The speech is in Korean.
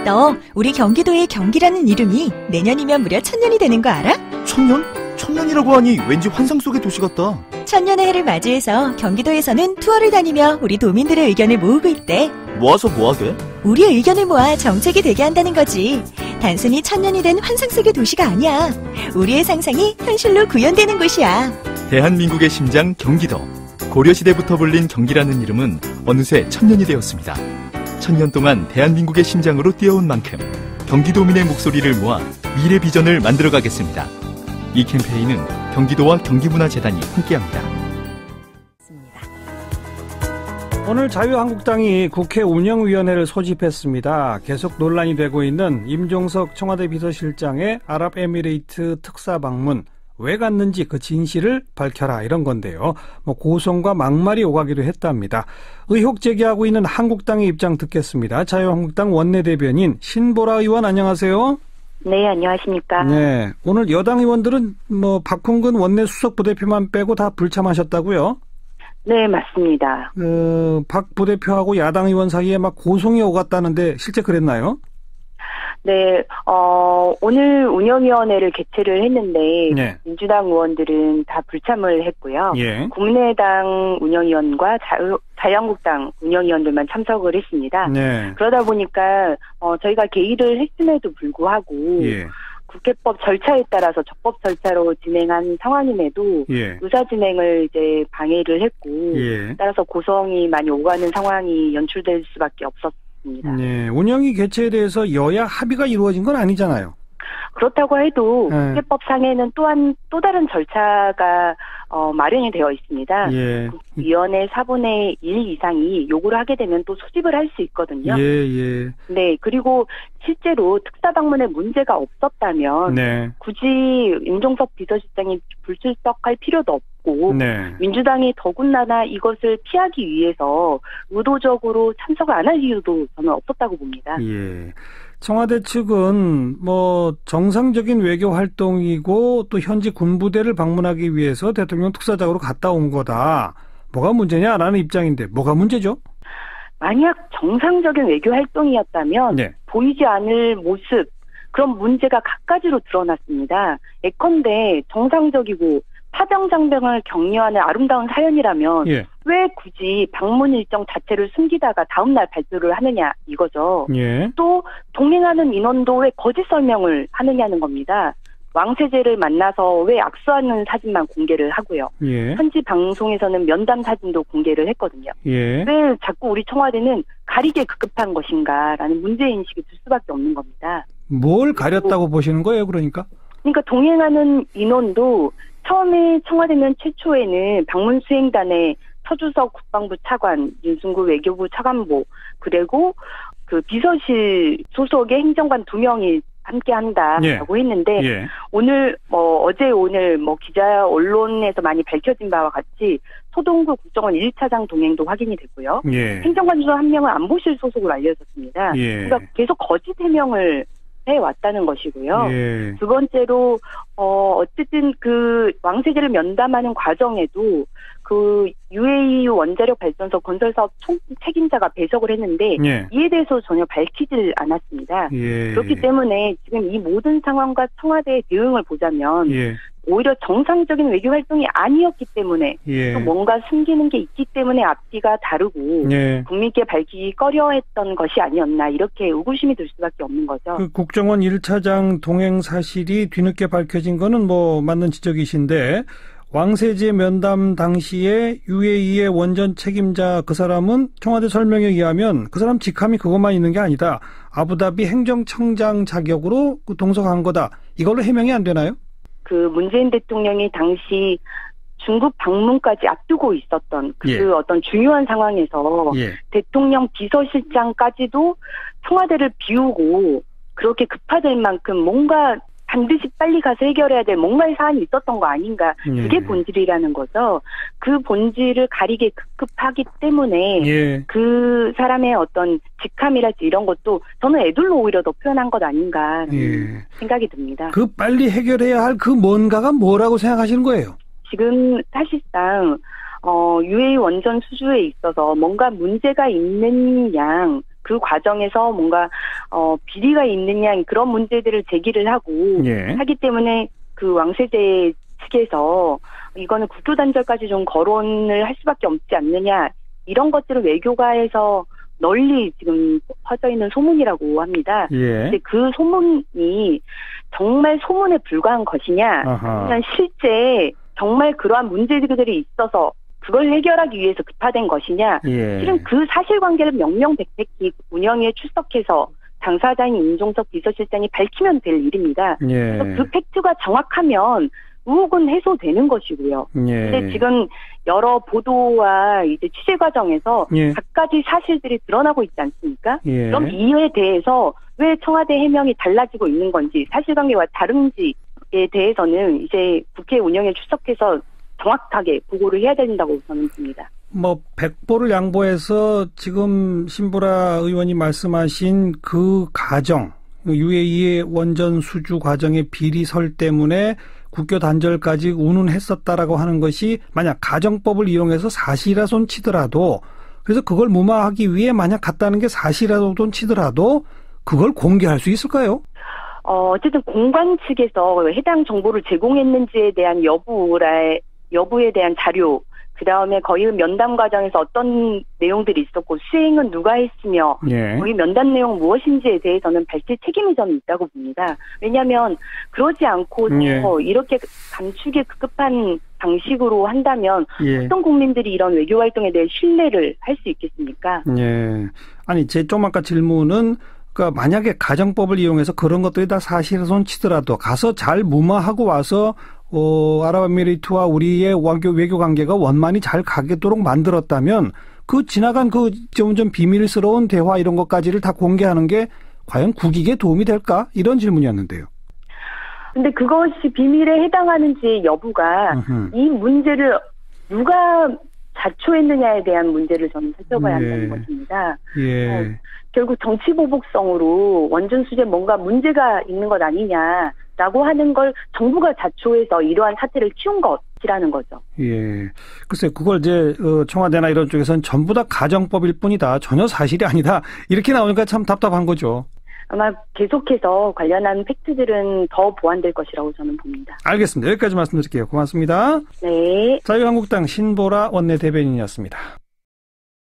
너 우리 경기도의 경기라는 이름이 내년이면 무려 1000년이 되는 거 알아? 1000년? 1000년이라고 하니 왠지 환상 속의 도시 같다. 1000년의 해를 맞이해서 경기도에서는 투어를 다니며 우리 도민들의 의견을 모으고 있대. 모아서 뭐하게? 우리의 의견을 모아 정책이 되게 한다는 거지. 단순히 1000년이 된 환상 속의 도시가 아니야. 우리의 상상이 현실로 구현되는 곳이야. 대한민국의 심장 경기도. 고려시대부터 불린 경기라는 이름은 어느새 1000년이 되었습니다. 1000년 동안 대한민국의 심장으로 뛰어온 만큼 경기도민의 목소리를 모아 미래 비전을 만들어가겠습니다. 이 캠페인은 경기도와 경기문화재단이 함께합니다. 오늘 자유한국당이 국회 운영위원회를 소집했습니다. 계속 논란이 되고 있는 임종석 청와대 비서실장의 아랍에미레이트 특사 방문, 왜 갔는지 그 진실을 밝혀라, 이런 건데요. 고성과 막말이 오가기도 했답니다. 의혹 제기하고 있는 한국당의 입장 듣겠습니다. 자유한국당 원내대변인 신보라 의원, 안녕하세요. 네, 안녕하십니까. 네, 오늘 여당 의원들은 박홍근 원내 수석 부대표만 빼고 다 불참하셨다고요? 네, 맞습니다. 박 부대표하고 야당 의원 사이에 막 고성이 오갔다는데 실제 그랬나요? 네, 오늘 운영위원회를 개최를 했는데, 네. 민주당 의원들은 다 불참을 했고요. 예. 국민의당 운영위원과 자유한국당 운영위원들만 참석을 했습니다. 네. 그러다 보니까, 저희가 개의를 했음에도 불구하고, 예. 국회법 절차에 따라서 적법 절차로 진행한 상황임에도, 예. 의사 진행을 이제 방해를 했고, 예. 따라서 고성이 많이 오가는 상황이 연출될 수밖에 없었습니다. 네, 운영위 개최에 대해서 여야 합의가 이루어진 건 아니잖아요. 그렇다고 해도 네. 국회법상에는 또한 또 다른 절차가 마련이 되어 있습니다. 예. 위원회 4분의 1 이상이 요구를 하게 되면 또 소집을 할 수 있거든요. 예. 네, 그리고 실제로 특사 방문에 문제가 없었다면 네. 굳이 임종석 비서실장이 불출석할 필요도 없고 네. 민주당이 더군다나 이것을 피하기 위해서 의도적으로 참석을 안 할 이유도 저는 없었다고 봅니다. 예. 청와대 측은 정상적인 외교 활동이고 또 현지 군부대를 방문하기 위해서 대통령 특사작으로 갔다 온 거다. 뭐가 문제냐라는 입장인데 뭐가 문제죠? 만약 정상적인 외교 활동이었다면 네. 보이지 않을 모습, 그런 문제가 갖가지로 드러났습니다. 예컨대 정상적이고 파병장병을 격려하는 아름다운 사연이라면 예. 왜 굳이 방문 일정 자체를 숨기다가 다음날 발표를 하느냐, 이거죠. 예. 또 동행하는 인원도 왜 거짓 설명을 하느냐는 겁니다. 왕세제를 만나서 왜 악수하는 사진만 공개를 하고요. 예. 현지 방송에서는 면담 사진도 공개를 했거든요. 예. 왜 자꾸 우리 청와대는 가리게 급급한 것인가라는 문제인식이 들 수밖에 없는 겁니다. 뭘 가렸다고 보시는 거예요, 그러니까? 그러니까 동행하는 인원도 처음에 청와대는 최초에는 방문 수행단에 서주석 국방부 차관, 윤순구 외교부 차관보, 그리고 그 비서실 소속의 행정관 2명이 함께 한다라고 했는데, 예. 오늘, 어제 오늘 기자 언론에서 많이 밝혀진 바와 같이 소동구 국정원 1차장 동행도 확인이 됐고요. 예. 행정관 중 한 명은 안보실 소속으로 알려졌습니다. 예. 그러니까 계속 거짓 해명을 해왔다는 것이고요. 예. 두 번째로, 어쨌든 그 왕세제를 면담하는 과정에도 그 UAE 원자력 발전소 건설 사업 총 책임자가 배석을 했는데 예. 이에 대해서 전혀 밝히질 않았습니다. 예. 그렇기 때문에 지금 이 모든 상황과 청와대의 대응을 보자면 예. 오히려 정상적인 외교 활동이 아니었기 때문에 예. 또 뭔가 숨기는 게 있기 때문에 앞뒤가 다르고 예. 국민께 밝히기 꺼려했던 것이 아니었나, 이렇게 의구심이 들 수밖에 없는 거죠. 그 국정원 1차장 동행 사실이 뒤늦게 밝혀진 거는 맞는 지적이신데, 왕세제 면담 당시에 UAE의 원전 책임자 그 사람은 청와대 설명에 의하면 그 사람 직함이 그것만 있는 게 아니다. 아부다비 행정청장 자격으로 동석한 거다. 이걸로 해명이 안 되나요? 그 문재인 대통령이 당시 중국 방문까지 앞두고 있었던 그 예. 어떤 중요한 상황에서 예. 대통령 비서실장까지도 청와대를 비우고 그렇게 급하될 만큼 뭔가 반드시 빨리 가서 해결해야 될 뭔가의 사안이 있었던 거 아닌가. 그게 본질이라는 거죠. 그 본질을 가리게 급급하기 때문에 예. 그 사람의 어떤 직함이랄지 이런 것도 저는 애들로 오히려 더 표현한 것 아닌가 생각이 듭니다. 그 빨리 해결해야 할 그 뭔가가 뭐라고 생각하시는 거예요? 지금 사실상 UAE 원전 수주에 있어서 뭔가 문제가 있는 양, 그 과정에서 뭔가 비리가 있느냐 그런 문제들을 제기를 하고 예. 하기 때문에 그 왕세제 측에서 이거는 국교 단절까지 좀 거론을 할 수밖에 없지 않느냐 이런 것들을 외교가에서 널리 지금 퍼져 있는 소문이라고 합니다. 예. 근데 그 소문이 정말 소문에 불과한 것이냐, 아니면 실제 정말 그러한 문제들이 있어서 그걸 해결하기 위해서 급파된 것이냐, 예. 실은 그 사실관계를 명명백백히 운영위에 출석해서 당사자인 임종석 비서실장이 밝히면 될 일입니다. 예. 그래서 그 팩트가 정확하면 의혹은 해소되는 것이고요. 예. 근데 지금 여러 보도와 이제 취재 과정에서 예. 갖가지 사실들이 드러나고 있지 않습니까? 예. 그럼 이에 대해서 왜 청와대 해명이 달라지고 있는 건지, 사실관계와 다른지에 대해서는 이제 국회 운영에 출석해서 정확하게 보고를 해야 된다고 저는 봅니다. 뭐 백보를 양보해서 지금 신보라 의원이 말씀하신 그 과정, UAE의 원전 수주 과정의 비리설 때문에 국교 단절까지 운운했었다라고 하는 것이 만약 가정법을 이용해서 사실이라손 치더라도, 그래서 그걸 무마하기 위해 만약 갔다는 게 사실이라손 치더라도 그걸 공개할 수 있을까요? 어쨌든 공관 측에서 해당 정보를 제공했는지에 대한 여부에 대한 자료, 그 다음에 거의 면담 과정에서 어떤 내용들이 있었고 수행은 누가 했으며 예. 거의 면담 내용 무엇인지에 대해서는 밝힐 책임이 저는 있다고 봅니다. 왜냐하면 그러지 않고서 예. 이렇게 감추기 급급한 방식으로 한다면 예. 어떤 국민들이 이런 외교 활동에 대해 신뢰를 할 수 있겠습니까? 예. 아니 제 좀 아까 질문은 그러니까 만약에 가정법을 이용해서 그런 것들이 다 사실손 치더라도 가서 잘 무마하고 와서 아랍에미리트와 우리의 외교 관계가 원만히 잘 가겠도록 만들었다면 그 지나간 그 점점 비밀스러운 대화 이런 것까지를 다 공개하는 게 과연 국익에 도움이 될까? 이런 질문이었는데요. 근데 그것이 비밀에 해당하는지 여부가 이 문제를 누가 자초했느냐에 대한 문제를 저는 살펴봐야 한다는 것입니다. 예. 결국 정치보복성으로 원전 수재 뭔가 문제가 있는 것 아니냐라고 하는 걸 정부가 자초해서 이러한 사태를 키운 것이라는 거죠. 예. 글쎄 그걸 이제 청와대나 이런 쪽에서는 전부 다 가정법일 뿐이다. 전혀 사실이 아니다. 이렇게 나오니까 참 답답한 거죠. 아마 계속해서 관련한 팩트들은 더 보완될 것이라고 저는 봅니다. 알겠습니다. 여기까지 말씀드릴게요. 고맙습니다. 네. 자유한국당 신보라 원내대변인이었습니다.